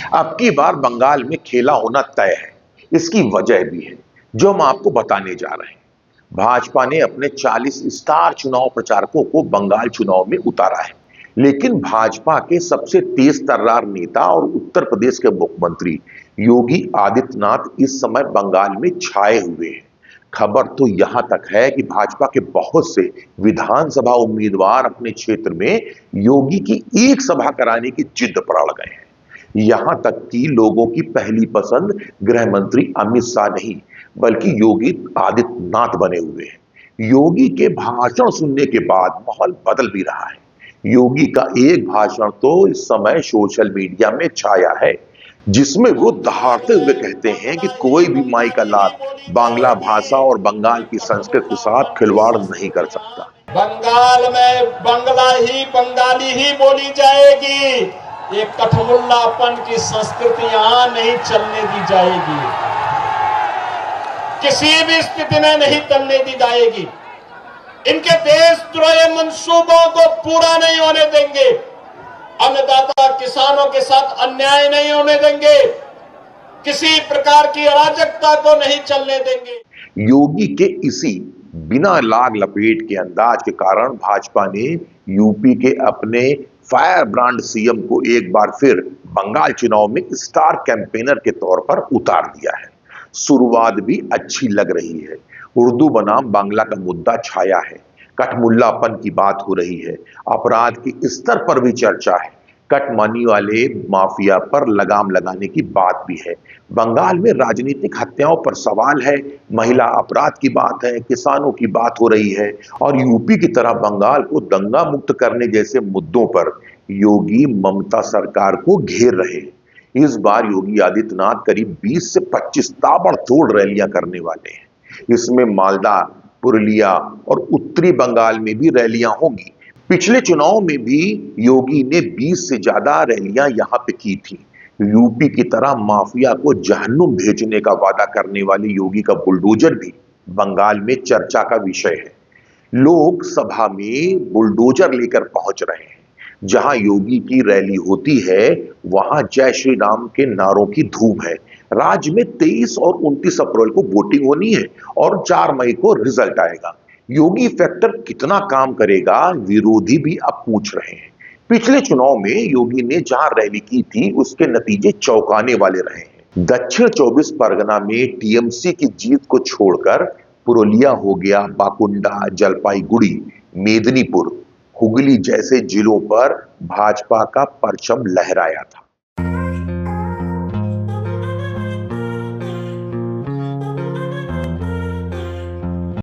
अब की बार बंगाल में खेला होना तय है। इसकी वजह भी है जो हम आपको बताने जा रहे हैं। भाजपा ने अपने 40 स्टार चुनाव प्रचारकों को बंगाल चुनाव में उतारा है, लेकिन भाजपा के सबसे तेज तर्रार नेता और उत्तर प्रदेश के मुख्यमंत्री योगी आदित्यनाथ इस समय बंगाल में छाए हुए हैं। खबर तो यहां तक है कि भाजपा के बहुत से विधानसभा उम्मीदवार अपने क्षेत्र में योगी की एक सभा कराने की जिद पर अड़ गए हैं। यहां तक कि लोगों की पहली पसंद गृह मंत्री अमित शाह नहीं, बल्कि योगी आदित्यनाथ बने हुए हैं। योगी के भाषण सुनने के बाद माहौल बदल भी रहा है। योगी का एक भाषण तो इस समय सोशल मीडिया में छाया है, जिसमें वो दहाड़ते हुए कहते हैं कि कोई भी माई का लाल बांग्ला भाषा और बंगाल की संस्कृति के साथ खिलवाड़ नहीं कर सकता। बंगाल में बंगला ही बंगाली ही बोली जाएगी। ये कठमुल्लापन की संस्कृति यहां नहीं चलने दी जाएगी, किसी भी स्थिति में नहीं चलने दी जाएगी। इनके देशद्रोही मंसूबों को पूरा नहीं होने देंगे। अन्नदाता किसानों के साथ अन्याय नहीं होने देंगे। किसी प्रकार की अराजकता को नहीं चलने देंगे। योगी के इसी बिना लाग लपेट के अंदाज के कारण भाजपा ने यूपी के अपने फायर ब्रांड सीएम को एक बार फिर बंगाल चुनाव में स्टार कैंपेनर के तौर पर उतार दिया है। शुरुआत भी अच्छी लग रही है। उर्दू बनाम बांग्ला का मुद्दा छाया है, कठमुल्लापन की बात हो रही है, अपराध के स्तर पर भी चर्चा है, कटमानी वाले माफिया पर लगाम लगाने की बात भी है। बंगाल में राजनीतिक हत्याओं पर सवाल है, महिला अपराध की बात है, किसानों की बात हो रही है और यूपी की तरह बंगाल को दंगा मुक्त करने जैसे मुद्दों पर योगी ममता सरकार को घेर रहे हैं। इस बार योगी आदित्यनाथ करीब 20 से 25 ताबड़तोड़ रैलियां करने वाले हैं। इसमें मालदा, पुरुलिया और उत्तरी बंगाल में भी रैलियां होंगी। पिछले चुनाव में भी योगी ने 20 से ज्यादा रैलियां यहां पे की थी। यूपी की तरह माफिया को जहन्नुम भेजने का वादा करने वाले योगी का बुलडोजर भी बंगाल में चर्चा का विषय है। लोग सभा में बुलडोजर लेकर पहुंच रहे हैं। जहां योगी की रैली होती है, वहां जय श्री राम के नारों की धूम है। राज्य में 23 और 29 अप्रैल को वोटिंग होनी है और 4 मई को रिजल्ट आएगा। योगी फैक्टर कितना काम करेगा, विरोधी भी अब पूछ रहे हैं। पिछले चुनाव में योगी ने जहां रैली की थी, उसके नतीजे चौंकाने वाले रहे हैं। दक्षिण 24 परगना में टीएमसी की जीत को छोड़कर पुरुलिया हो गया, बाकुंडा, जलपाईगुड़ी, मेदिनीपुर, हुगली जैसे जिलों पर भाजपा का परचम लहराया था।